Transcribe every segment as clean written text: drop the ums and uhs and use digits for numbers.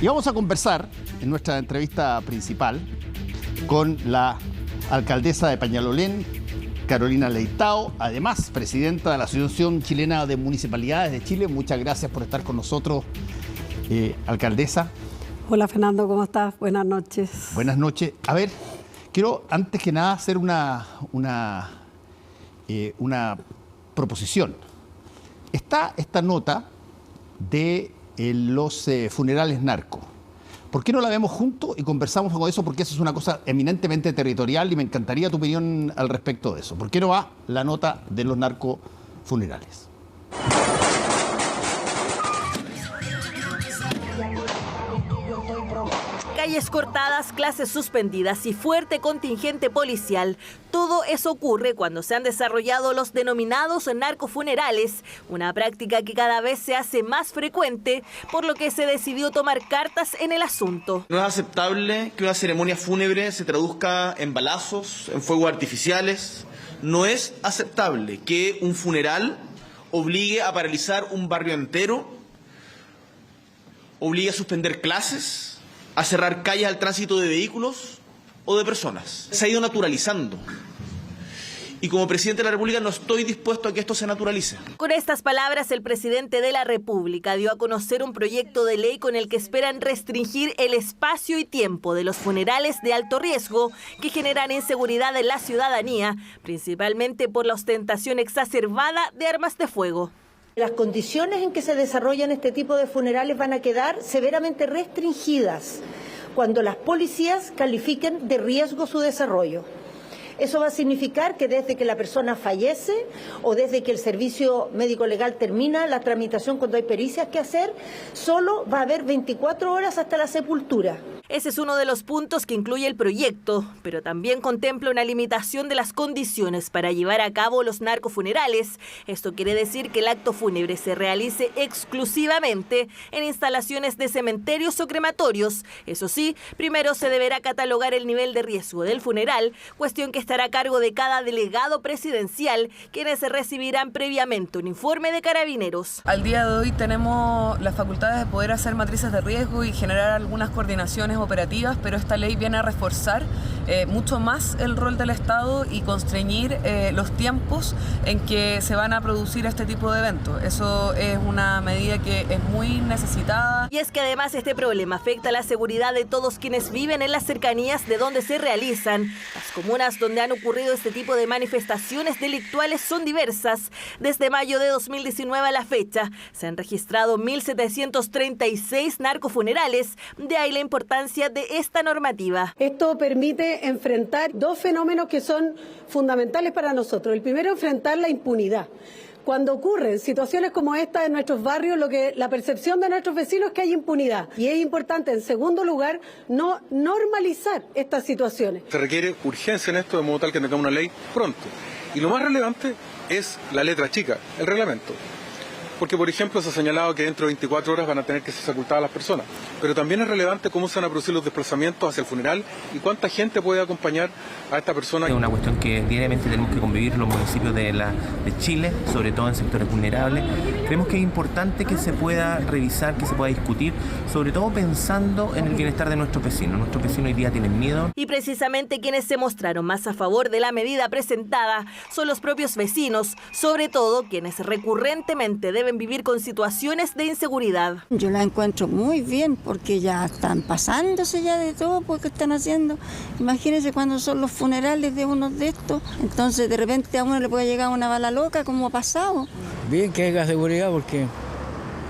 Y vamos a conversar en nuestra entrevista principal con la alcaldesa de Peñalolén, Carolina Leitao, además presidenta de la Asociación Chilena de Municipalidades de Chile. Muchas gracias por estar con nosotros, alcaldesa. Hola Fernando, ¿cómo estás? Buenas noches. Buenas noches. A ver, quiero antes que nada hacer una proposición. Está esta nota de los funerales narco. ¿Por qué no la vemos juntos y conversamos con eso? Porque eso es una cosa eminentemente territorial y me encantaría tu opinión al respecto de eso. ¿Por qué no va la nota de los narcofunerales? Calles cortadas, clases suspendidas y fuerte contingente policial. Todo eso ocurre cuando se han desarrollado los denominados narcofunerales, una práctica que cada vez se hace más frecuente, por lo que se decidió tomar cartas en el asunto. No es aceptable que una ceremonia fúnebre se traduzca en balazos, en fuegos artificiales. No es aceptable que un funeral obligue a paralizar un barrio entero, obligue a suspender clases, a cerrar calles al tránsito de vehículos o de personas. Se ha ido naturalizando. Y como presidente de la República no estoy dispuesto a que esto se naturalice. Con estas palabras, el presidente de la República dio a conocer un proyecto de ley con el que esperan restringir el espacio y tiempo de los funerales de alto riesgo que generan inseguridad en la ciudadanía, principalmente por la ostentación exacerbada de armas de fuego. Las condiciones en que se desarrollan este tipo de funerales van a quedar severamente restringidas cuando las policías califiquen de riesgo su desarrollo. Eso va a significar que desde que la persona fallece o desde que el servicio médico legal termina la tramitación cuando hay pericias que hacer, solo va a haber 24 horas hasta la sepultura. Ese es uno de los puntos que incluye el proyecto, pero también contempla una limitación de las condiciones para llevar a cabo los narcofunerales. Esto quiere decir que el acto fúnebre se realice exclusivamente en instalaciones de cementerios o crematorios. Eso sí, primero se deberá catalogar el nivel de riesgo del funeral, cuestión que estará a cargo de cada delegado presidencial, quienes recibirán previamente un informe de Carabineros. Al día de hoy tenemos las facultades de poder hacer matrices de riesgo y generar algunas coordinaciones operativas, pero esta ley viene a reforzar mucho más el rol del Estado y constreñir los tiempos en que se van a producir este tipo de eventos. Eso es una medida que es muy necesitada. Y es que además este problema afecta a la seguridad de todos quienes viven en las cercanías de donde se realizan. Las comunas donde han ocurrido este tipo de manifestaciones delictuales son diversas. Desde mayo de 2019 a la fecha se han registrado 1.736 narcofunerales, de ahí la importancia de esta normativa. Esto permite enfrentar dos fenómenos que son fundamentales para nosotros. El primero, enfrentar la impunidad. Cuando ocurren situaciones como esta en nuestros barrios, la percepción de nuestros vecinos es que hay impunidad. Y es importante, en segundo lugar, no normalizar estas situaciones. Se requiere urgencia en esto de modo tal que tengamos una ley pronto. Y lo más relevante es la letra chica, el reglamento. Porque, por ejemplo, se ha señalado que dentro de 24 horas van a tener que ser sepultadas las personas. Pero también es relevante cómo se van a producir los desplazamientos hacia el funeral y cuánta gente puede acompañar a esta persona. Es una cuestión que diariamente tenemos que convivir los municipios de Chile, sobre todo en sectores vulnerables. Creemos que es importante que se pueda revisar, que se pueda discutir, sobre todo pensando en el bienestar de nuestros vecinos. Nuestros vecinos hoy día tienen miedo. Y precisamente quienes se mostraron más a favor de la medida presentada son los propios vecinos, sobre todo quienes recurrentemente deben vivir con situaciones de inseguridad. Yo la encuentro muy bien porque ya están pasándose ya de todo porque están haciendo. Imagínense cuando son los funerales de unos de estos, entonces de repente a uno le puede llegar una bala loca como ha pasado. Bien que haya seguridad porque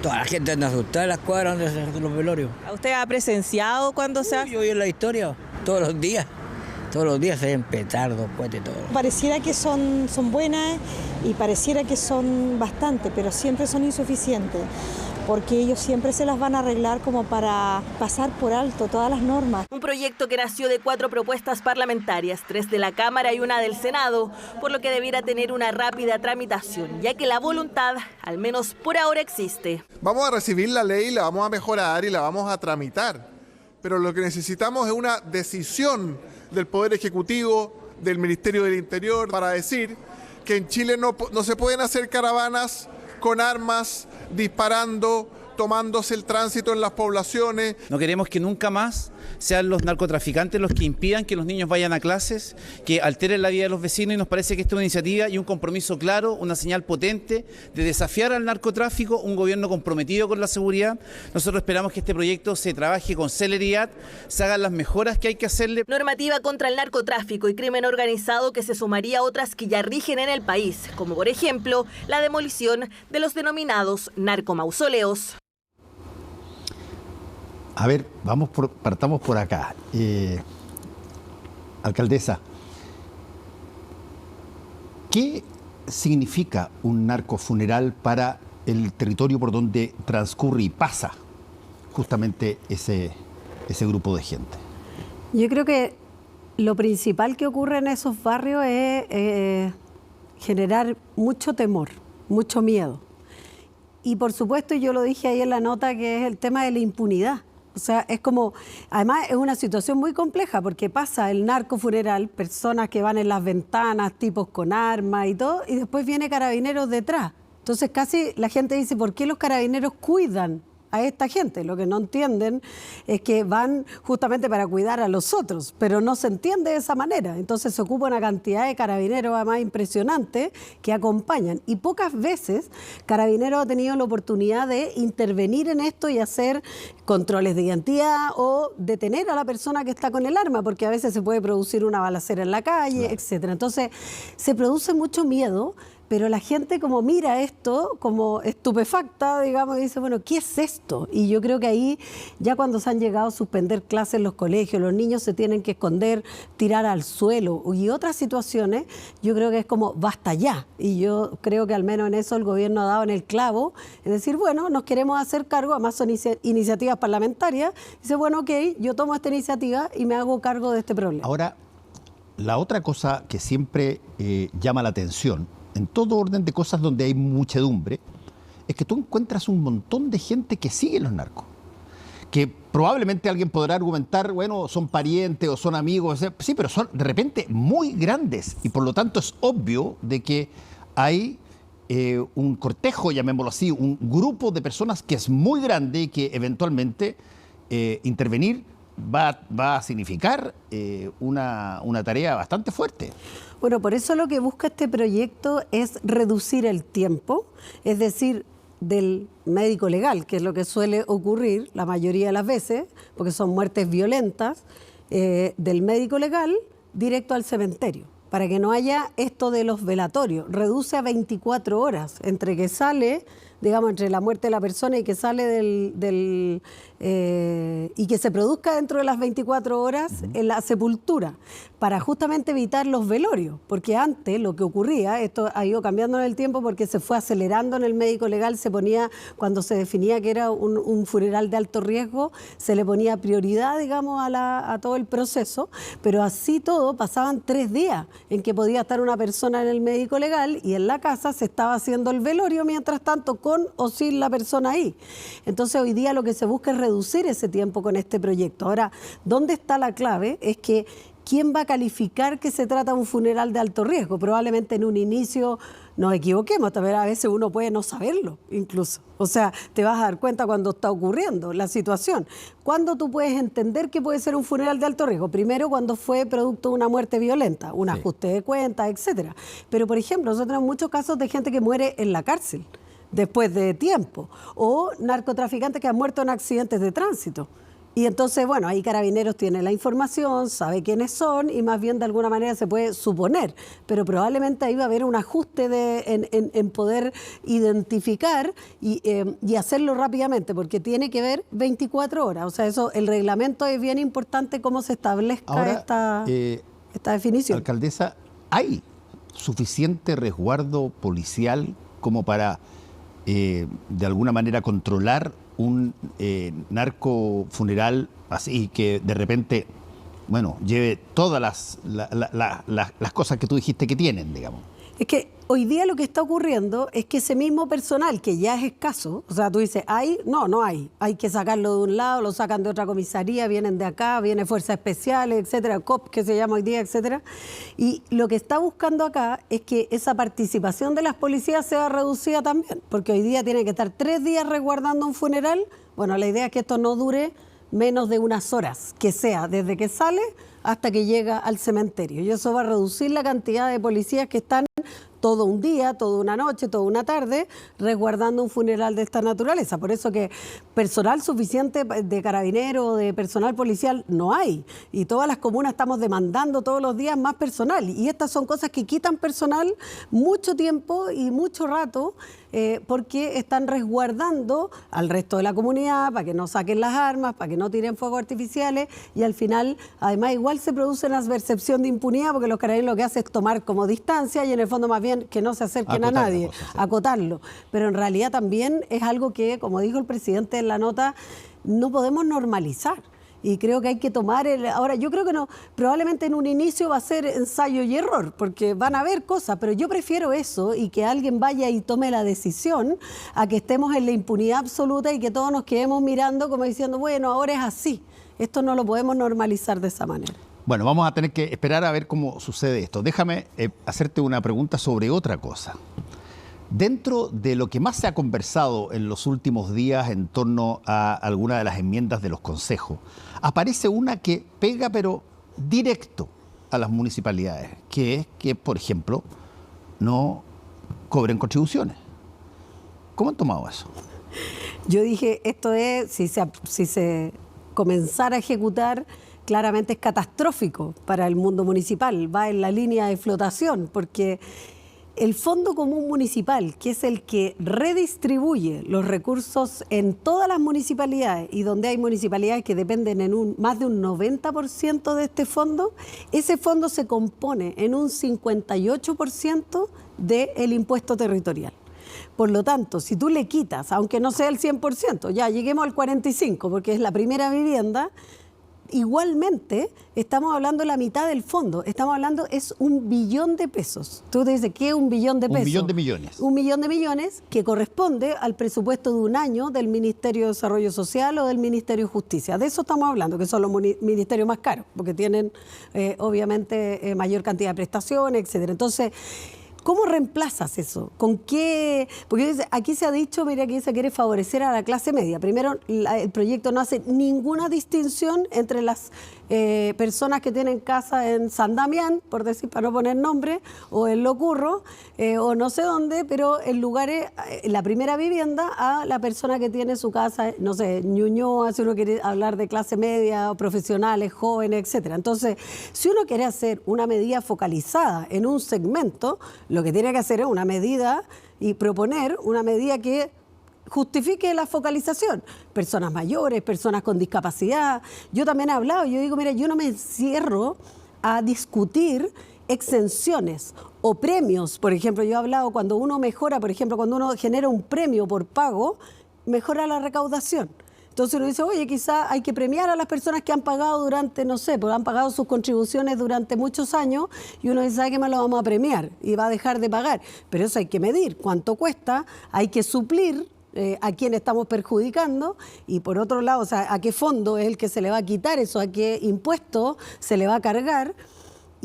toda la gente anda asustada en las cuadras donde se hacen los velorios. ¿Usted ha presenciado cuando se hace? Yo vi en la historia todos los días se ven petardos, cohetes, todo. Pareciera que son buenas y pareciera que son bastante, pero siempre son insuficientes, porque ellos siempre se las van a arreglar como para pasar por alto todas las normas. Un proyecto que nació de 4 propuestas parlamentarias, 3 de la Cámara y 1 del Senado, por lo que debiera tener una rápida tramitación, ya que la voluntad, al menos por ahora, existe. Vamos a recibir la ley, la vamos a mejorar y la vamos a tramitar, pero lo que necesitamos es una decisión del Poder Ejecutivo, del Ministerio del Interior, para decir que en Chile no se pueden hacer caravanas con armas, disparando, tomándose el tránsito en las poblaciones. No queremos que nunca más sean los narcotraficantes los que impidan que los niños vayan a clases, que alteren la vida de los vecinos, y nos parece que esta es una iniciativa y un compromiso claro, una señal potente de desafiar al narcotráfico, un gobierno comprometido con la seguridad. Nosotros esperamos que este proyecto se trabaje con celeridad, se hagan las mejoras que hay que hacerle. Normativa contra el narcotráfico y crimen organizado que se sumaría a otras que ya rigen en el país, como por ejemplo la demolición de los denominados narcomausoleos. A ver, partamos por acá. Alcaldesa, ¿qué significa un narcofuneral para el territorio por donde transcurre y pasa justamente ese grupo de gente? Yo creo que lo principal que ocurre en esos barrios es generar mucho temor, mucho miedo. Y por supuesto, yo lo dije ahí en la nota, que es el tema de la impunidad. O sea, es como, además es una situación muy compleja porque pasa el narcofuneral, personas que van en las ventanas, tipos con armas y todo, y después viene Carabineros detrás. Entonces casi la gente dice, ¿por qué los Carabineros cuidan a esta gente? Lo que no entienden es que van justamente para cuidar a los otros, pero no se entiende de esa manera. Entonces se ocupa una cantidad de carabineros además impresionante que acompañan. Y pocas veces Carabineros ha tenido la oportunidad de intervenir en esto y hacer controles de identidad o detener a la persona que está con el arma, porque a veces se puede producir una balacera en la calle, etcétera. Entonces se produce mucho miedo, pero la gente como mira esto como estupefacta, digamos, y dice, bueno, ¿qué es esto? Y yo creo que ahí, ya cuando se han llegado a suspender clases en los colegios, los niños se tienen que esconder, tirar al suelo y otras situaciones, yo creo que es como, basta ya. Y yo creo que al menos en eso el gobierno ha dado en el clavo, es decir, bueno, nos queremos hacer cargo, además son iniciativas parlamentarias, dice, bueno, ok, yo tomo esta iniciativa y me hago cargo de este problema. Ahora, la otra cosa que siempre llama la atención, en todo orden de cosas donde hay muchedumbre, es que tú encuentras un montón de gente que sigue los narcos. Que probablemente alguien podrá argumentar, bueno, son parientes o son amigos, sí, pero son de repente muy grandes y por lo tanto es obvio de que hay un cortejo, llamémoslo así, un grupo de personas que es muy grande y que eventualmente intervenir va a significar una tarea bastante fuerte. Bueno, por eso lo que busca este proyecto es reducir el tiempo, es decir, del médico legal, que es lo que suele ocurrir la mayoría de las veces, porque son muertes violentas, del médico legal directo al cementerio, para que no haya esto de los velatorios. Reduce a 24 horas entre que sale, digamos, entre la muerte de la persona y que sale y que se produzca dentro de las 24 horas en la sepultura, para justamente evitar los velorios, porque antes lo que ocurría, esto ha ido cambiando en el tiempo porque se fue acelerando en el médico legal, se ponía, cuando se definía que era un funeral de alto riesgo, se le ponía prioridad, digamos, a todo el proceso, pero así todo pasaban 3 días en que podía estar una persona en el médico legal y en la casa se estaba haciendo el velorio, mientras tanto, con o sin la persona ahí. Entonces hoy día lo que se busca es reducir ese tiempo con este proyecto. Ahora, ¿dónde está la clave? Es que ¿quién va a calificar que se trata de un funeral de alto riesgo? Probablemente en un inicio nos equivoquemos, también a veces uno puede no saberlo incluso. O sea, te vas a dar cuenta cuando está ocurriendo la situación. ¿Cuándo tú puedes entender que puede ser un funeral de alto riesgo? Primero, cuando fue producto de una muerte violenta, un ajuste de cuentas, etcétera. Pero, por ejemplo, nosotros tenemos muchos casos de gente que muere en la cárcel después de tiempo, o narcotraficantes que han muerto en accidentes de tránsito. Y entonces, bueno, ahí Carabineros tiene la información, sabe quiénes son y más bien de alguna manera se puede suponer, pero probablemente ahí va a haber un ajuste en poder identificar y hacerlo rápidamente, porque tiene que ver 24 horas. O sea, eso, el reglamento es bien importante cómo se establezca ahora, esta definición. Alcaldesa, ¿hay suficiente resguardo policial como para de alguna manera controlar un narcofuneral así que de repente, bueno, lleve todas las cosas que tú dijiste que tienen, digamos? Es que Hoy día lo que está ocurriendo es que ese mismo personal que ya es escaso, o sea, tú dices, ¿hay? No hay. Hay que sacarlo de un lado, lo sacan de otra comisaría, vienen de acá, viene Fuerzas Especiales, etcétera, COP, que se llama hoy día, etcétera. Y lo que está buscando acá es que esa participación de las policías sea reducida también, porque hoy día tiene que estar 3 días resguardando un funeral. Bueno, la idea es que esto no dure menos de unas horas, que sea desde que sale hasta que llega al cementerio. Y eso va a reducir la cantidad de policías que están todo un día, toda una noche, toda una tarde, resguardando un funeral de esta naturaleza. Por eso que personal suficiente de carabineros, de personal policial, no hay. Y todas las comunas estamos demandando todos los días más personal. Y estas son cosas que quitan personal mucho tiempo y mucho rato, porque están resguardando al resto de la comunidad para que no saquen las armas, para que no tiren fuegos artificiales, y al final, además, igual se produce una percepción de impunidad, porque los carabineros lo que hacen es tomar como distancia y en el fondo más bien que no se acerquen a nadie, acotarlo. Pero en realidad también es algo que, como dijo el presidente en la nota, no podemos normalizar. Y creo que hay que tomar ahora, yo creo que no, probablemente en un inicio va a ser ensayo y error, porque van a haber cosas, pero yo prefiero eso y que alguien vaya y tome la decisión a que estemos en la impunidad absoluta y que todos nos quedemos mirando como diciendo, bueno, ahora es así. Esto no lo podemos normalizar de esa manera. Bueno, vamos a tener que esperar a ver cómo sucede esto. Déjame hacerte una pregunta sobre otra cosa. Dentro de lo que más se ha conversado en los últimos días en torno a alguna de las enmiendas de los consejos, aparece una que pega pero directo a las municipalidades, que es que, por ejemplo, no cobren contribuciones. ¿Cómo han tomado eso? Yo dije, esto es, si se comenzara a ejecutar, claramente es catastrófico para el mundo municipal, va en la línea de flotación, porque el Fondo Común Municipal, que es el que redistribuye los recursos en todas las municipalidades y donde hay municipalidades que dependen en más de un 90% de este fondo, ese fondo se compone en un 58% del impuesto territorial. Por lo tanto, si tú le quitas, aunque no sea el 100%, ya lleguemos al 45%, porque es la primera vivienda, igualmente estamos hablando de la mitad del fondo, estamos hablando, es 1 billón de pesos. Tú te dices, ¿qué es 1 billón de pesos? 1 billón de millones. 1 billón de millones que corresponde al presupuesto de un año del Ministerio de Desarrollo Social o del Ministerio de Justicia. De eso estamos hablando, que son los ministerios más caros, porque tienen obviamente mayor cantidad de prestaciones, etcétera. Entonces, ¿cómo reemplazas eso? ¿Con qué? Porque aquí se ha dicho, mira, que se quiere favorecer a la clase media. Primero, el proyecto no hace ninguna distinción entre las personas que tienen casa en San Damián, por decir, para no poner nombre, o en Locurro, o no sé dónde, pero en lugares, la primera vivienda a la persona que tiene su casa, no sé, Ñuñoa, si uno quiere hablar de clase media, o profesionales, jóvenes, etcétera. Entonces, si uno quiere hacer una medida focalizada en un segmento, lo que tiene que hacer es una medida y proponer una medida que justifique la focalización. Personas mayores, personas con discapacidad. Yo también he hablado, yo digo, mira, yo no me encierro a discutir exenciones o premios. Por ejemplo, yo he hablado cuando uno mejora, por ejemplo, cuando uno genera un premio por pago, mejora la recaudación. Entonces uno dice, oye, quizá hay que premiar a las personas que han pagado durante, no sé, porque han pagado sus contribuciones durante muchos años y uno dice, ¿sabe qué más lo vamos a premiar? Y va a dejar de pagar. Pero eso hay que medir cuánto cuesta, hay que suplir a quién estamos perjudicando y por otro lado, o sea, a qué fondo es el que se le va a quitar eso, a qué impuesto se le va a cargar.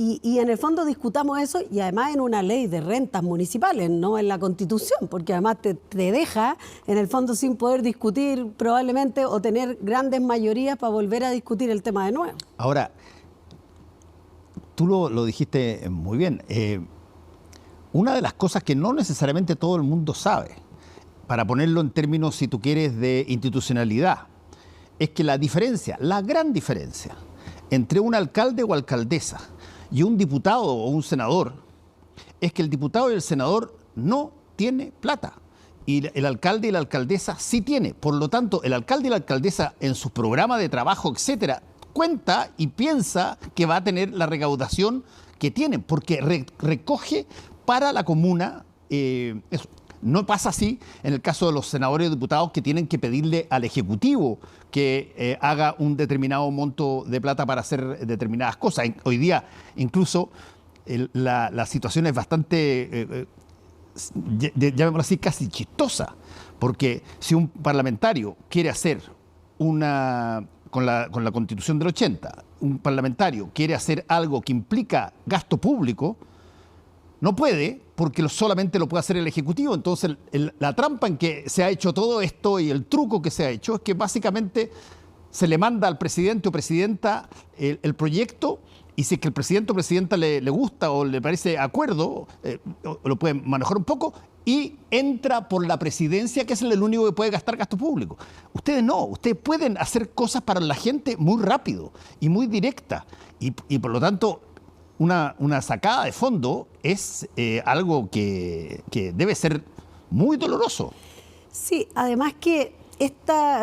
Y en el fondo discutamos eso y además en una ley de rentas municipales, no en la Constitución, porque además te deja en el fondo sin poder discutir probablemente o tener grandes mayorías para volver a discutir el tema de nuevo. Ahora, tú lo dijiste muy bien. Una de las cosas que no necesariamente todo el mundo sabe, para ponerlo en términos, si tú quieres, de institucionalidad, es que la diferencia, la gran diferencia entre un alcalde o alcaldesa y un diputado o un senador, es que el diputado y el senador no tiene plata y el alcalde y la alcaldesa sí tiene. Por lo tanto, el alcalde y la alcaldesa en sus programas de trabajo, etcétera, cuenta y piensa que va a tener la recaudación que tienen, porque recoge para la comuna eso. No pasa así en el caso de los senadores y diputados que tienen que pedirle al Ejecutivo que haga un determinado monto de plata para hacer determinadas cosas. Hoy día incluso la situación es bastante llamémoslo así, casi chistosa, porque si un parlamentario quiere hacer con la Constitución del 80, un parlamentario quiere hacer algo que implica gasto público, no puede, porque solamente lo puede hacer el Ejecutivo. Entonces, la trampa en que se ha hecho todo esto y el truco que se ha hecho es que básicamente se le manda al presidente o presidenta el proyecto, y si es que el presidente o presidenta le gusta o le parece acuerdo, lo puede manejar un poco y entra por la presidencia, que es el único que puede gastar gasto público. Ustedes no, ustedes pueden hacer cosas para la gente muy rápido y muy directa, y por lo tanto una sacada de fondo es algo que debe ser muy doloroso. Sí, además que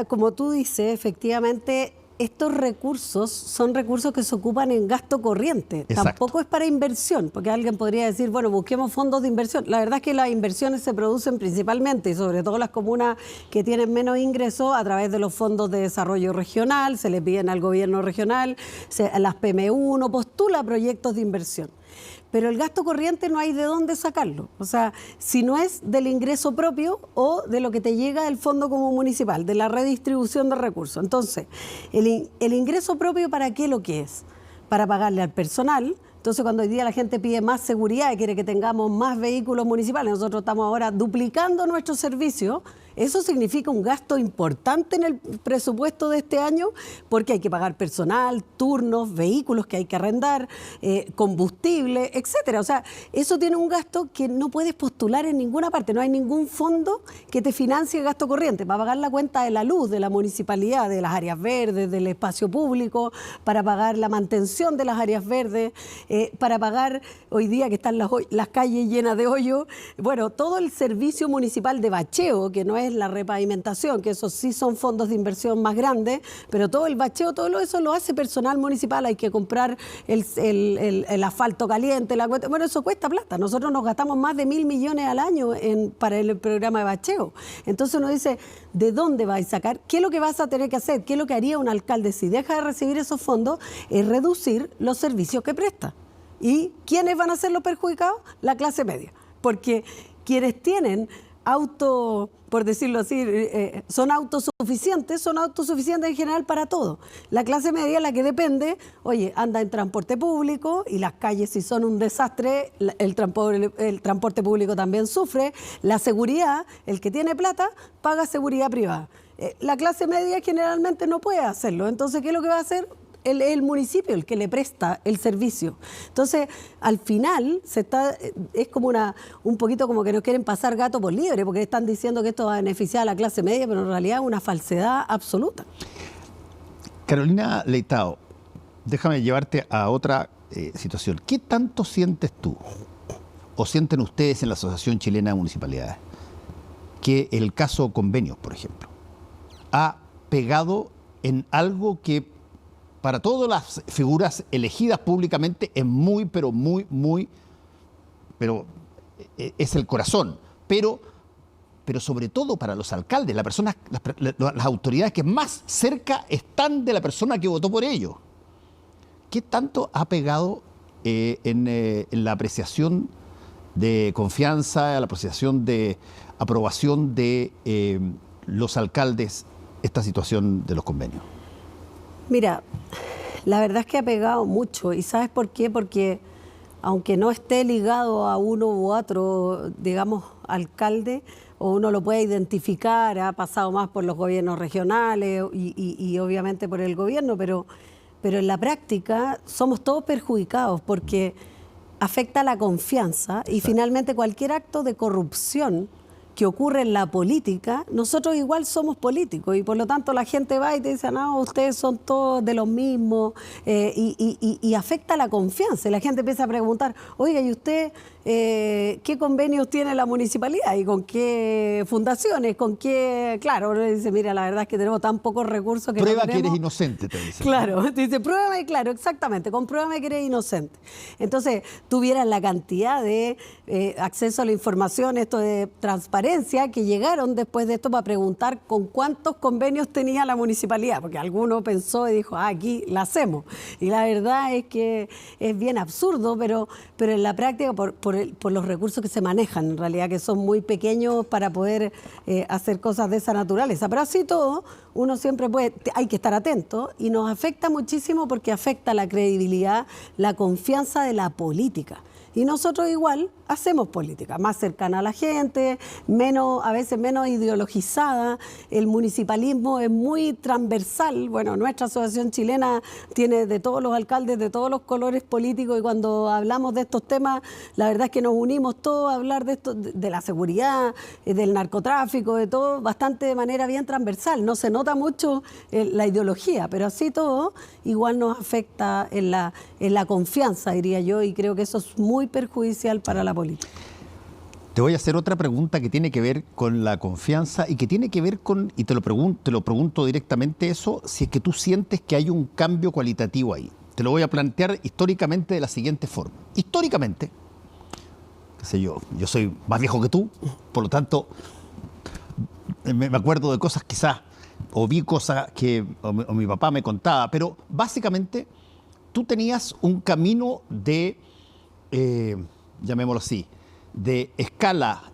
como tú dices, efectivamente, estos recursos son recursos que se ocupan en gasto corriente. Exacto. Tampoco es para inversión, porque alguien podría decir, bueno, busquemos fondos de inversión. La verdad es que las inversiones se producen principalmente, y sobre todo las comunas que tienen menos ingresos, a través de los fondos de desarrollo regional, se les piden al gobierno regional, las PM1 postula proyectos de inversión. Pero el gasto corriente no hay de dónde sacarlo. O sea, si no es del ingreso propio o de lo que te llega del fondo como municipal, de la redistribución de recursos. Entonces, el ingreso propio, ¿para qué lo que es? Para pagarle al personal. Entonces, cuando hoy día la gente pide más seguridad y quiere que tengamos más vehículos municipales, nosotros estamos ahora duplicando nuestro servicio. Eso significa un gasto importante en el presupuesto de este año, porque hay que pagar personal, turnos, vehículos que hay que arrendar, combustible, etcétera. O sea, eso tiene un gasto que no puedes postular en ninguna parte. No hay ningún fondo que te financie el gasto corriente para pagar la cuenta de la luz de la municipalidad, de las áreas verdes, del espacio público, para pagar la mantención de las áreas verdes, para pagar hoy día que están las calles llenas de hoyos. Bueno, todo el servicio municipal de bacheo, que no es la repavimentación, que eso sí son fondos de inversión más grandes, pero todo el bacheo, todo eso lo hace personal municipal. Hay que comprar el asfalto caliente, bueno, eso cuesta plata. Nosotros nos gastamos más de 1.000 millones al año para el programa de bacheo. Entonces uno dice, ¿de dónde vas a sacar? ¿Qué es lo que vas a tener que hacer? ¿Qué es lo que haría un alcalde si deja de recibir esos fondos? Es reducir los servicios que presta. ¿Y quiénes van a ser los perjudicados? La clase media. Porque quienes tienen por decirlo así, son autosuficientes en general para todo. La clase media, la que depende, anda en transporte público, y las calles, si son un desastre, el transporte público también sufre. La seguridad, el que tiene plata, paga seguridad privada. La clase media generalmente no puede hacerlo. Entonces, ¿qué es lo que va a hacer? El municipio el que le presta el servicio. Entonces, al final, es como un poquito como que nos quieren pasar gato por liebre, porque están diciendo que esto va a beneficiar a la clase media, pero en realidad es una falsedad absoluta. Carolina Leitao, déjame llevarte a otra situación. ¿Qué tanto sientes tú, o sienten ustedes en la Asociación Chilena de Municipalidades, que el caso convenios, por ejemplo, ha pegado en algo que para todas las figuras elegidas públicamente es pero es el corazón, pero sobre todo para los alcaldes, las autoridades que más cerca están de la persona que votó por ellos? ¿Qué tanto ha pegado en la apreciación de confianza, la apreciación de aprobación de los alcaldes esta situación de los convenios? Mira, la verdad es que ha pegado mucho. ¿Y sabes por qué? Porque aunque no esté ligado a uno u otro, digamos, alcalde, o uno lo puede identificar, ha pasado más por los gobiernos regionales y obviamente por el gobierno, pero en la práctica somos todos perjudicados porque afecta la confianza y finalmente cualquier acto de corrupción que ocurre en la política, nosotros igual somos políticos y por lo tanto la gente va y te dice, no, ustedes son todos de los mismos, y afecta la confianza. Y la gente empieza a preguntar, oiga, ¿y usted qué convenios tiene la municipalidad? ¿Y con qué fundaciones? ¿Con qué? Claro, uno dice, mira, la verdad es que tenemos tan pocos recursos que prueba no tenemos. Que eres inocente, te dice. Claro, te dice, pruébame, claro, exactamente, compruébame que eres inocente. Entonces, tuvieras la cantidad de acceso a la información, esto de transparencia, transparencia que llegaron después de esto para preguntar con cuántos convenios tenía la municipalidad, porque alguno pensó y dijo, aquí la hacemos. Y la verdad es que es bien absurdo, pero en la práctica, por los recursos que se manejan, en realidad, que son muy pequeños para poder hacer cosas de esa naturaleza. Pero así todo, uno siempre hay que estar atento, y nos afecta muchísimo porque afecta la credibilidad, la confianza de la política. Y nosotros igual hacemos política, más cercana a la gente, a veces menos ideologizada. El municipalismo es muy transversal. Bueno, nuestra asociación chilena tiene de todos los alcaldes, de todos los colores políticos, y cuando hablamos de estos temas, la verdad es que nos unimos todos a hablar de esto, de la seguridad, del narcotráfico, de todo, bastante de manera bien transversal. No se nota mucho la ideología, pero así todo igual nos afecta en la confianza, diría yo, y creo que eso es muy perjudicial para la política. Te voy a hacer otra pregunta que tiene que ver con la confianza y que tiene que ver con, y te lo pregunto directamente eso, si es que tú sientes que hay un cambio cualitativo ahí. Te lo voy a plantear históricamente de la siguiente forma. Históricamente, qué sé yo soy más viejo que tú, por lo tanto, me acuerdo de cosas quizás, o vi cosas que o mi papá me contaba, pero básicamente tú tenías un camino de, llamémoslo así, de escala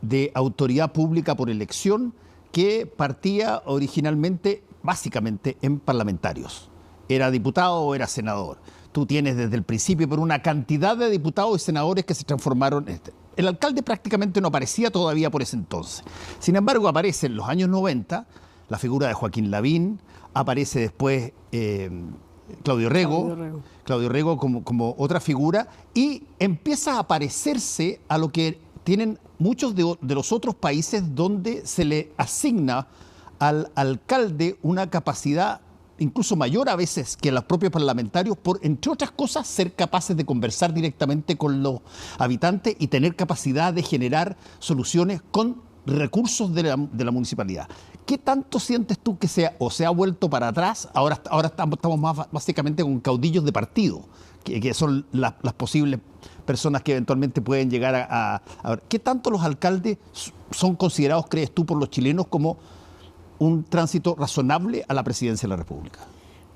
de autoridad pública por elección que partía originalmente, básicamente, en parlamentarios. Era diputado o era senador. Tú tienes desde el principio por una cantidad de diputados y senadores que se transformaron en El alcalde prácticamente no aparecía todavía por ese entonces. Sin embargo, aparece en los años 90 la figura de Joaquín Lavín, aparece después Claudio Rego como otra figura, y empieza a parecerse a lo que tienen muchos de los otros países donde se le asigna al alcalde una capacidad incluso mayor a veces que a los propios parlamentarios por, entre otras cosas, ser capaces de conversar directamente con los habitantes y tener capacidad de generar soluciones con recursos de la municipalidad. ¿Qué tanto sientes tú que se ha vuelto para atrás? Ahora estamos más básicamente con caudillos de partido, que son las posibles personas que eventualmente pueden llegar a ver. ¿Qué tanto los alcaldes son considerados, crees tú, por los chilenos como un tránsito razonable a la presidencia de la República?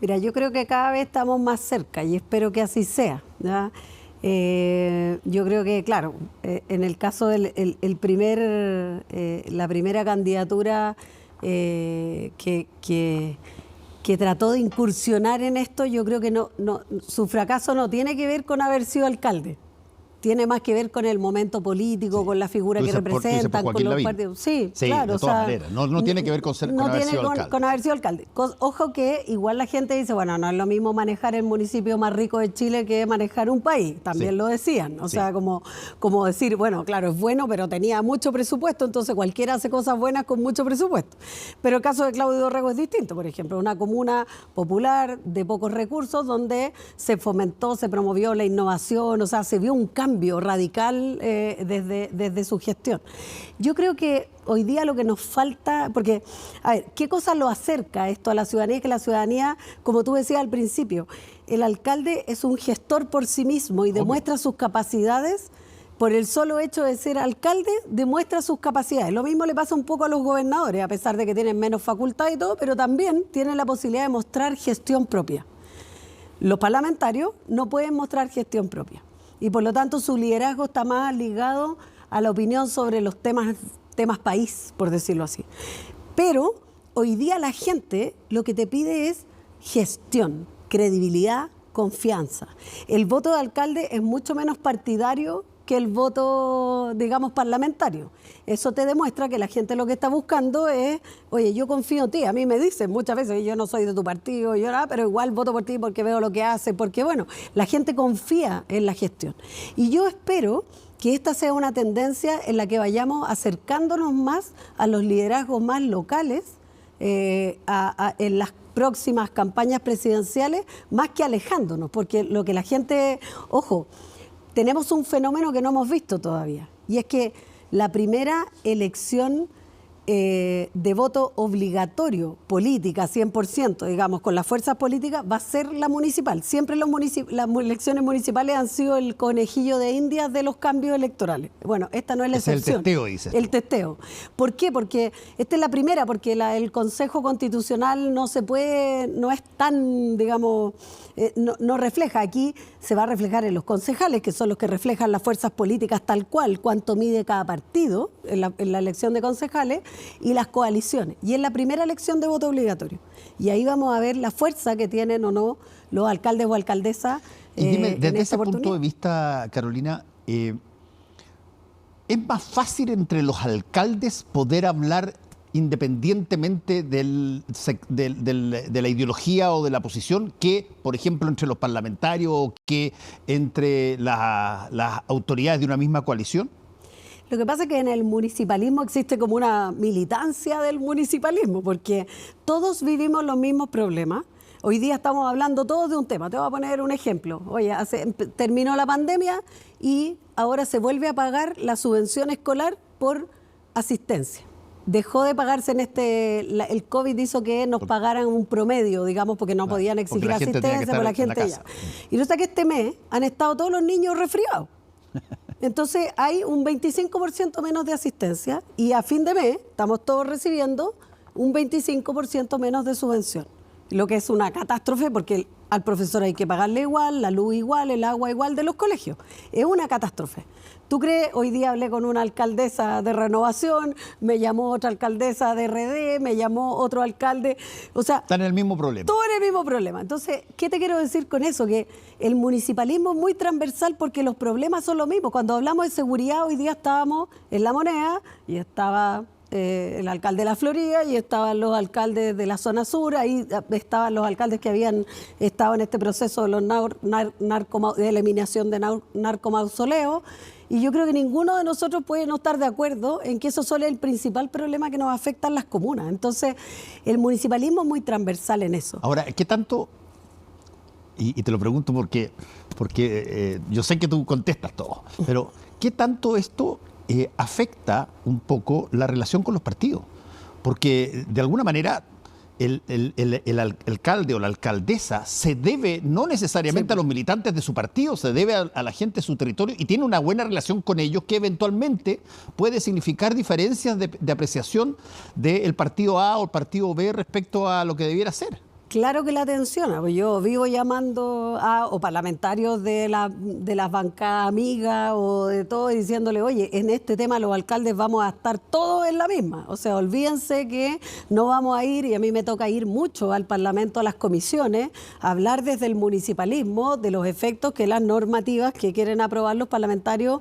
Mira, yo creo que cada vez estamos más cerca y espero que así sea, ¿ya? Yo creo que, claro, en el caso de la primera candidatura que trató de incursionar en esto, yo creo que su fracaso no tiene que ver con haber sido alcalde. Tiene más que ver con el momento político, con la figura que representan, con los partidos. Sí, claro. De todas maneras. No tiene que ver con haber sido alcalde. Con haber sido alcalde. Ojo que igual la gente dice, bueno, no es lo mismo manejar el municipio más rico de Chile que manejar un país. También lo decían. O sea, como decir, bueno, claro, es bueno, pero tenía mucho presupuesto, entonces cualquiera hace cosas buenas con mucho presupuesto. Pero el caso de Claudio Rego es distinto. Por ejemplo, una comuna popular de pocos recursos donde se fomentó, se promovió la innovación, o sea, se vio un cambio radical desde su gestión. Yo creo que hoy día lo que nos falta, porque, a ver, ¿qué cosa lo acerca esto a la ciudadanía? Que la ciudadanía, como tú decías al principio, el alcalde es un gestor por sí mismo y demuestra sus capacidades. Por el solo hecho de ser alcalde, demuestra sus capacidades. Lo mismo le pasa un poco a los gobernadores, a pesar de que tienen menos facultad y todo, pero también tienen la posibilidad de mostrar gestión propia. Los parlamentarios no pueden mostrar gestión propia. Y por lo tanto su liderazgo está más ligado a la opinión sobre los temas país, por decirlo así. Pero hoy día la gente lo que te pide es gestión, credibilidad, confianza. El voto de alcalde es mucho menos partidario que el voto, digamos, parlamentario. Eso te demuestra que la gente lo que está buscando es, oye, yo confío en ti. A mí me dicen muchas veces, yo no soy de tu partido, pero igual voto por ti porque veo lo que hace, porque bueno, la gente confía en la gestión. Y yo espero que esta sea una tendencia en la que vayamos acercándonos más a los liderazgos más locales en las próximas campañas presidenciales, más que alejándonos, porque lo que la gente, ojo, tenemos un fenómeno que no hemos visto todavía, y es que la primera elección de voto obligatorio, política, 100%, digamos, con las fuerzas políticas, va a ser la municipal. Siempre las elecciones municipales han sido el conejillo de Indias de los cambios electorales. Bueno, esta no es la excepción. Es el testeo, dices. El testeo. ¿Por qué? Porque esta es la primera, porque el Consejo Constitucional no es tan, digamos, no refleja. Aquí se va a reflejar en los concejales, que son los que reflejan las fuerzas políticas tal cual, cuánto mide cada partido en la elección de concejales, y las coaliciones. Y es la primera elección de voto obligatorio. Y ahí vamos a ver la fuerza que tienen o no los alcaldes o alcaldesas. Y dime, desde ese punto de vista, Carolina, ¿es más fácil entre los alcaldes poder hablar independientemente de la ideología o de la posición que, por ejemplo, entre los parlamentarios o que entre las autoridades de una misma coalición? Lo que pasa es que en el municipalismo existe como una militancia del municipalismo, porque todos vivimos los mismos problemas. Hoy día estamos hablando todos de un tema. Te voy a poner un ejemplo. Oye, terminó la pandemia y ahora se vuelve a pagar la subvención escolar por asistencia. Dejó de pagarse el COVID hizo que nos pagaran un promedio, digamos, porque no podían exigir asistencia por la gente ya. Y resulta que este mes han estado todos los niños resfriados. Entonces hay un 25% menos de asistencia y a fin de mes estamos todos recibiendo un 25% menos de subvención. Lo que es una catástrofe porque al profesor hay que pagarle igual, la luz igual, el agua igual de los colegios. Es una catástrofe. ¿Tú crees? Hoy día hablé con una alcaldesa de Renovación, me llamó otra alcaldesa de RD, me llamó otro alcalde. O sea, están en el mismo problema. Todo en el mismo problema. Entonces, ¿qué te quiero decir con eso? Que el municipalismo es muy transversal porque los problemas son los mismos. Cuando hablamos de seguridad, hoy día estábamos en La Moneda y estaba el alcalde de La Florida y estaban los alcaldes de la zona sur, ahí estaban los alcaldes que habían estado en este proceso de, de eliminación de narcomausoleos. Y yo creo que ninguno de nosotros puede no estar de acuerdo en que eso solo es el principal problema que nos afecta a las comunas. Entonces, el municipalismo es muy transversal en eso. Ahora, ¿qué tanto? Y te lo pregunto porque yo sé que tú contestas todo, pero ¿qué tanto esto afecta un poco la relación con los partidos? Porque de alguna manera el alcalde o la alcaldesa se debe no necesariamente a los militantes de su partido, se debe a la gente de su territorio y tiene una buena relación con ellos que eventualmente puede significar diferencias de apreciación del partido A o el partido B respecto a lo que debiera ser. Claro que la tensiona. Yo vivo llamando a parlamentarios de las bancadas amigas o de todo y diciéndole, oye, en este tema los alcaldes vamos a estar todos en la misma. O sea, olvídense que no vamos a ir, y a mí me toca ir mucho al Parlamento, a las comisiones, a hablar desde el municipalismo de los efectos que las normativas que quieren aprobar los parlamentarios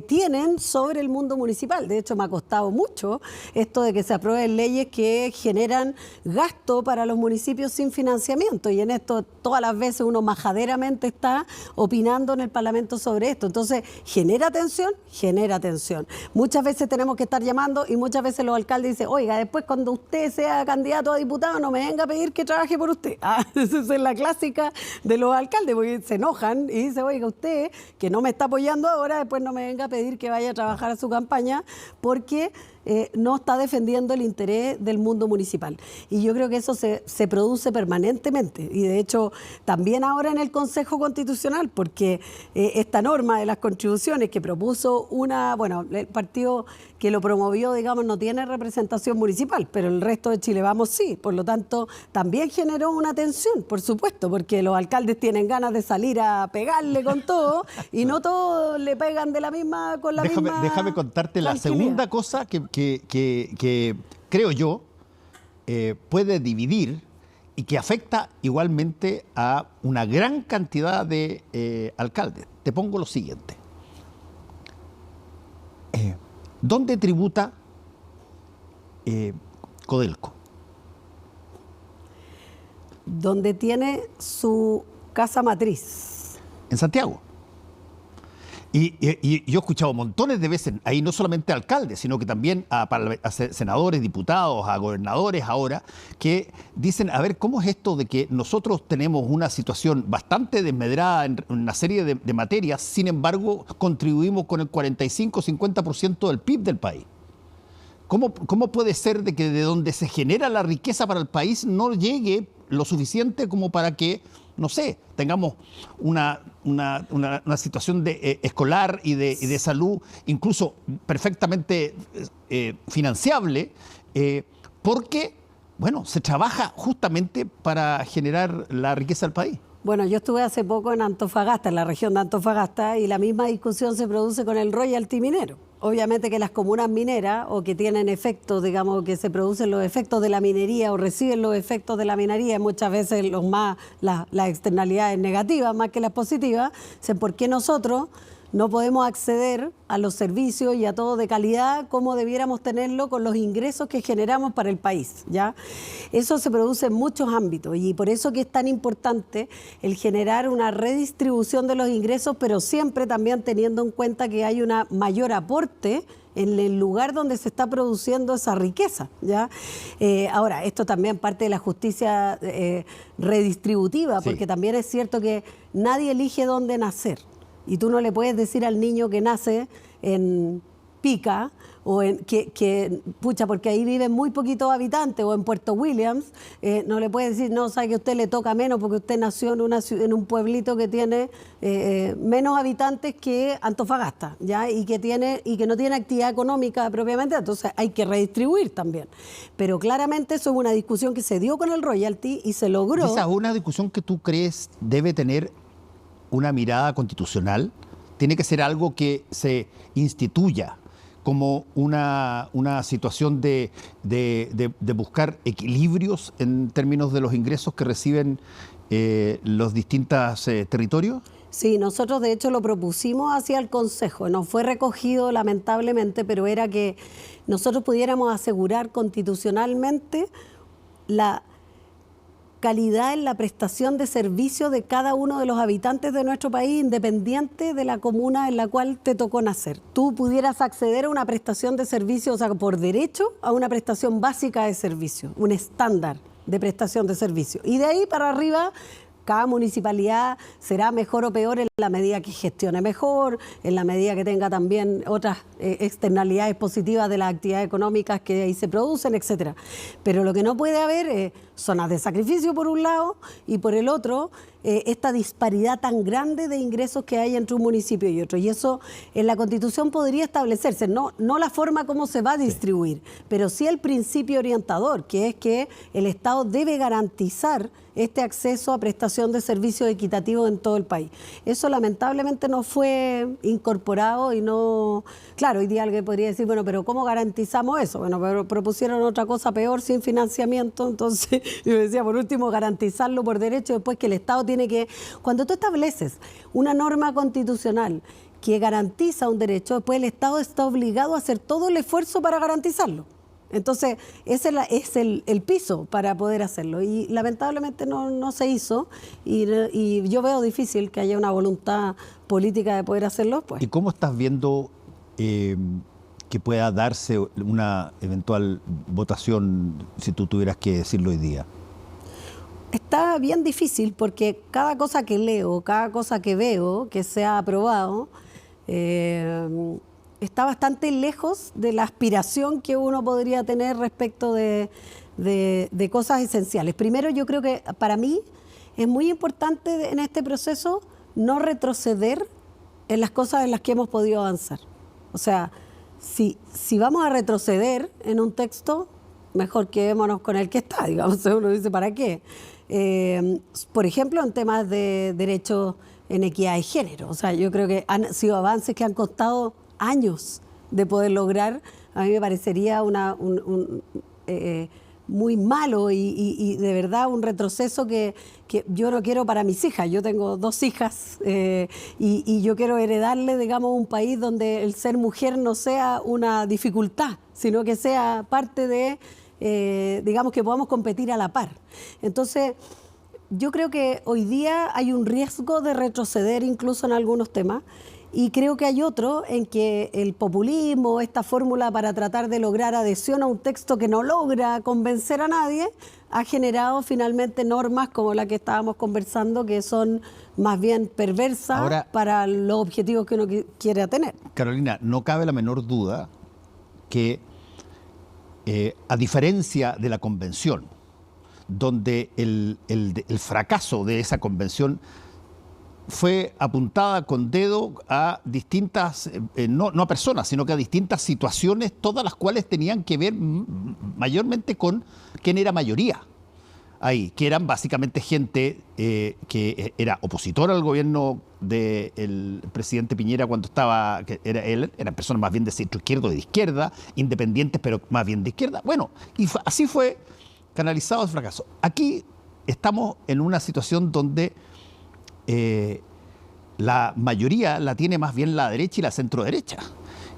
tienen sobre el mundo municipal. De hecho, me ha costado mucho esto de que se aprueben leyes que generan gasto para los municipios sin financiamiento, y en esto todas las veces uno majaderamente está opinando en el Parlamento sobre esto. Entonces, ¿genera tensión? Genera tensión. Muchas veces tenemos que estar llamando y muchas veces los alcaldes dicen, oiga, después cuando usted sea candidato a diputado no me venga a pedir que trabaje por usted. Esa es la clásica de los alcaldes, porque se enojan y dicen, oiga, usted que no me está apoyando ahora, después no me venga a pedir que vaya a trabajar a su campaña porque no está defendiendo el interés del mundo municipal. Y yo creo que eso se produce permanentemente. Y de hecho, también ahora en el Consejo Constitucional, porque esta norma de las contribuciones que propuso el partido que lo promovió, digamos, no tiene representación municipal, pero el resto de Chile Vamos sí. Por lo tanto, también generó una tensión, por supuesto, porque los alcaldes tienen ganas de salir a pegarle con todo y no todos le pegan de la misma con la misma. Déjame contarte la segunda cosa que creo yo puede dividir y que afecta igualmente a una gran cantidad de alcaldes. Te pongo lo siguiente. ¿Dónde tributa Codelco? Donde tiene su casa matriz. En Santiago. Y yo he escuchado montones de veces, ahí no solamente a alcaldes, sino que también a senadores, diputados, a gobernadores ahora, que dicen, a ver, ¿cómo es esto de que nosotros tenemos una situación bastante desmedrada en una serie de materias, sin embargo, contribuimos con el 45-50% del PIB del país? ¿Cómo puede ser de que de donde se genera la riqueza para el país no llegue lo suficiente como para que, no sé, tengamos una situación escolar y de salud incluso perfectamente financiable, porque, bueno, se trabaja justamente para generar la riqueza del país? Bueno, yo estuve hace poco en Antofagasta, en la región de Antofagasta, y la misma discusión se produce con el royalty minero. Obviamente que las comunas mineras, o que tienen efectos, digamos, que se producen los efectos de la minería o reciben los efectos de la minería, muchas veces las externalidades negativas más que las positivas, dicen, ¿por qué nosotros no podemos acceder a los servicios y a todo de calidad como debiéramos tenerlo con los ingresos que generamos para el país? ¿Ya? Eso se produce en muchos ámbitos, y por eso que es tan importante el generar una redistribución de los ingresos, pero siempre también teniendo en cuenta que hay un mayor aporte en el lugar donde se está produciendo esa riqueza, ¿ya? Ahora, esto también parte de la justicia redistributiva, porque sí, también es cierto que nadie elige dónde nacer. Y tú no le puedes decir al niño que nace en Pica, o pucha, porque ahí viven muy poquitos habitantes, o en Puerto Williams, no le puedes decir, no, sabe que a usted le toca menos porque usted nació en un pueblito que tiene menos habitantes que Antofagasta, ¿ya? Y que no tiene actividad económica propiamente, entonces hay que redistribuir también. Pero claramente eso es una discusión que se dio con el royalty y se logró. ¿Esa es una discusión que tú crees debe tener una mirada constitucional? ¿Tiene que ser algo que se instituya como una situación de buscar equilibrios en términos de los ingresos que reciben los distintos territorios? Sí, nosotros de hecho lo propusimos hacia el Consejo, no fue recogido lamentablemente, pero era que nosotros pudiéramos asegurar constitucionalmente la calidad en la prestación de servicio de cada uno de los habitantes de nuestro país, independiente de la comuna en la cual te tocó nacer. Tú pudieras acceder a una prestación de servicio, o sea, por derecho, a una prestación básica de servicio, un estándar de prestación de servicio. Y de ahí para arriba, cada municipalidad será mejor o peor en la medida que gestione mejor, en la medida que tenga también otras externalidades positivas de las actividades económicas que ahí se producen, etcétera. Pero lo que no puede haber es zonas de sacrificio por un lado, y por el otro esta disparidad tan grande de ingresos que hay entre un municipio y otro. Y eso en la Constitución podría establecerse, no la forma como se va a distribuir, pero sí el principio orientador, que es que el Estado debe garantizar este acceso a prestación de servicios equitativos en todo el país. Eso lamentablemente no fue incorporado y no... Claro, hoy día alguien podría decir, bueno, pero ¿cómo garantizamos eso? Bueno, pero propusieron otra cosa peor, sin financiamiento. Entonces yo decía, por último, garantizarlo por derecho, después que el Estado tiene que... Cuando tú estableces una norma constitucional que garantiza un derecho, después el Estado está obligado a hacer todo el esfuerzo para garantizarlo. Entonces, ese es el piso para poder hacerlo. Y lamentablemente no se hizo, y yo veo difícil que haya una voluntad política de poder hacerlo. Pues. ¿Y cómo estás viendo que pueda darse una eventual votación, si tú tuvieras que decirlo hoy día? Está bien difícil, porque cada cosa que leo, cada cosa que veo que se ha aprobado, está bastante lejos de la aspiración que uno podría tener respecto de cosas esenciales. Primero, yo creo que para mí es muy importante en este proceso no retroceder en las cosas en las que hemos podido avanzar. O sea, si vamos a retroceder en un texto, mejor quedémonos con el que está, digamos. Uno dice, ¿para qué? Por ejemplo, en temas de derechos en equidad de género. O sea, yo creo que han sido avances que han costado años de poder lograr. A mí me parecería muy malo y de verdad un retroceso que yo no quiero para mis hijas. Yo tengo 2 hijas y yo quiero heredarle, digamos, un país donde el ser mujer no sea una dificultad, sino que sea parte de, digamos, que podamos competir a la par. Entonces, yo creo que hoy día hay un riesgo de retroceder incluso en algunos temas. Y creo que hay otro en que el populismo, esta fórmula para tratar de lograr adhesión a un texto que no logra convencer a nadie, ha generado finalmente normas como la que estábamos conversando, que son más bien perversas ahora, para los objetivos que uno quiere tener. Carolina, no cabe la menor duda que a diferencia de la convención, donde el fracaso de esa convención fue apuntada con dedo a distintas, no a personas, sino que a distintas situaciones, todas las cuales tenían que ver mayormente con quién era mayoría ahí, que eran básicamente gente que era opositora al gobierno del presidente Piñera cuando estaba, que era él, eran personas más bien de centro izquierdo, de izquierda, independientes, pero más bien de izquierda. Bueno, y así fue canalizado el fracaso. Aquí estamos en una situación donde la mayoría la tiene más bien la derecha y la centro derecha.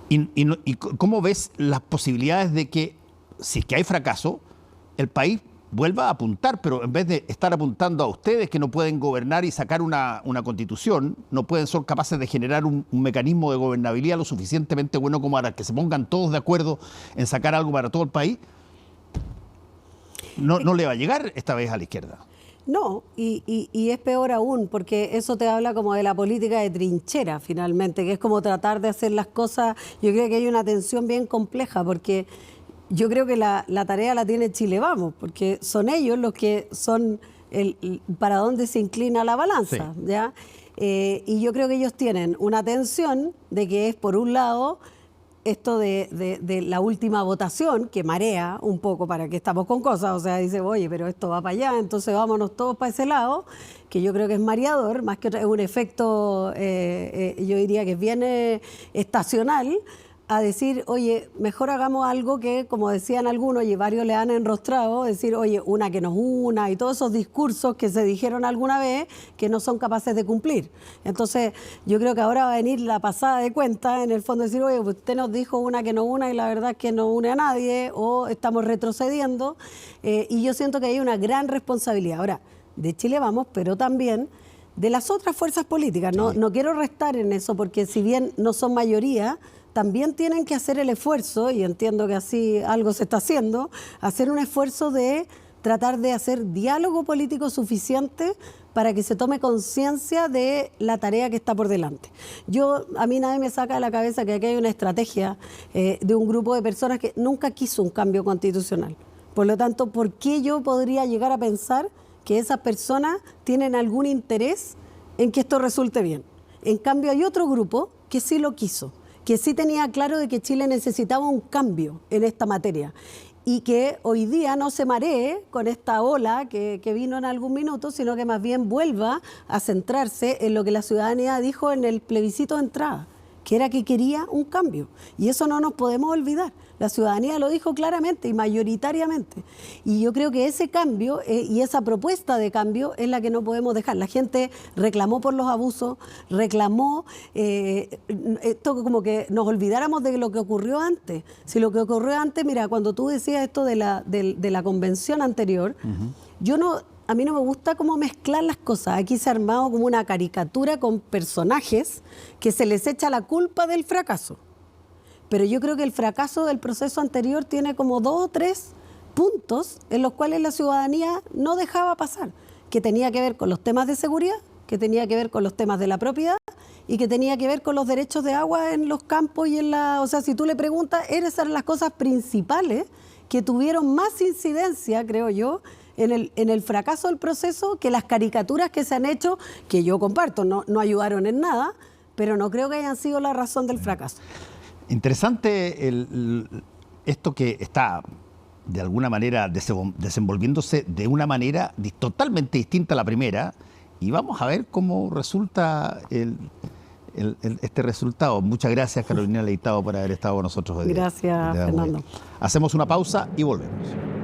¿Y cómo ves las posibilidades de que, si es que hay fracaso, el país vuelva a apuntar, pero en vez de estar apuntando a ustedes que no pueden gobernar y sacar una constitución, no pueden ser capaces de generar un mecanismo de gobernabilidad lo suficientemente bueno como para que se pongan todos de acuerdo en sacar algo para todo el país? No le va a llegar esta vez a la izquierda. No, y es peor aún, porque eso te habla como de la política de trinchera, finalmente, que es como tratar de hacer las cosas. Yo creo que hay una tensión bien compleja, porque yo creo que la tarea la tiene Chile Vamos, porque son ellos los que son para dónde se inclina la balanza, sí. ¿Ya? Y yo creo que ellos tienen una tensión de que es, por un lado, esto de la última votación, que marea un poco para que estamos con cosas, o sea, dice, oye, pero esto va para allá, entonces vámonos todos para ese lado, que yo creo que es mareador, más que es un efecto, yo diría que es bien estacional, a decir, oye, mejor hagamos algo que, como decían algunos, y varios le han enrostrado, decir, oye, una que nos una, y todos esos discursos que se dijeron alguna vez que no son capaces de cumplir. Entonces, yo creo que ahora va a venir la pasada de cuenta, en el fondo, decir, oye, usted nos dijo una que nos una y la verdad es que no une a nadie, o estamos retrocediendo, y yo siento que hay una gran responsabilidad. Ahora, de Chile Vamos, pero también de las otras fuerzas políticas. No quiero restar en eso, porque si bien no son mayoría, también tienen que hacer el esfuerzo, y entiendo que así algo se está haciendo, hacer un esfuerzo de tratar de hacer diálogo político suficiente para que se tome conciencia de la tarea que está por delante. A mí nadie me saca de la cabeza que aquí hay una estrategia de un grupo de personas que nunca quiso un cambio constitucional. Por lo tanto, ¿por qué yo podría llegar a pensar que esas personas tienen algún interés en que esto resulte bien? En cambio, hay otro grupo que sí lo quiso, que sí tenía claro de que Chile necesitaba un cambio en esta materia y que hoy día no se maree con esta ola que vino en algún minuto, sino que más bien vuelva a centrarse en lo que la ciudadanía dijo en el plebiscito de entrada, que era que quería un cambio. Y eso no nos podemos olvidar. La ciudadanía lo dijo claramente y mayoritariamente. Y yo creo que ese cambio y esa propuesta de cambio es la que no podemos dejar. La gente reclamó por los abusos, reclamó esto, como que nos olvidáramos de lo que ocurrió antes. Si lo que ocurrió antes, mira, cuando tú decías esto de la convención anterior, a mí no me gusta cómo mezclar las cosas. Aquí se ha armado como una caricatura con personajes que se les echa la culpa del fracaso. Pero yo creo que el fracaso del proceso anterior tiene como 2 o 3 puntos en los cuales la ciudadanía no dejaba pasar, que tenía que ver con los temas de seguridad, que tenía que ver con los temas de la propiedad y que tenía que ver con los derechos de agua en los campos y o sea, si tú le preguntas, esas eran las cosas principales que tuvieron más incidencia, creo yo, en el fracaso del proceso, que las caricaturas que se han hecho, que yo comparto, no ayudaron en nada, pero no creo que hayan sido la razón del fracaso. Interesante esto que está de alguna manera desenvolviéndose de una manera totalmente distinta a la primera, y vamos a ver cómo resulta este resultado. Muchas gracias, Carolina Leitao, por haber estado con nosotros hoy día. Gracias, Fernando. Hacemos una pausa y volvemos.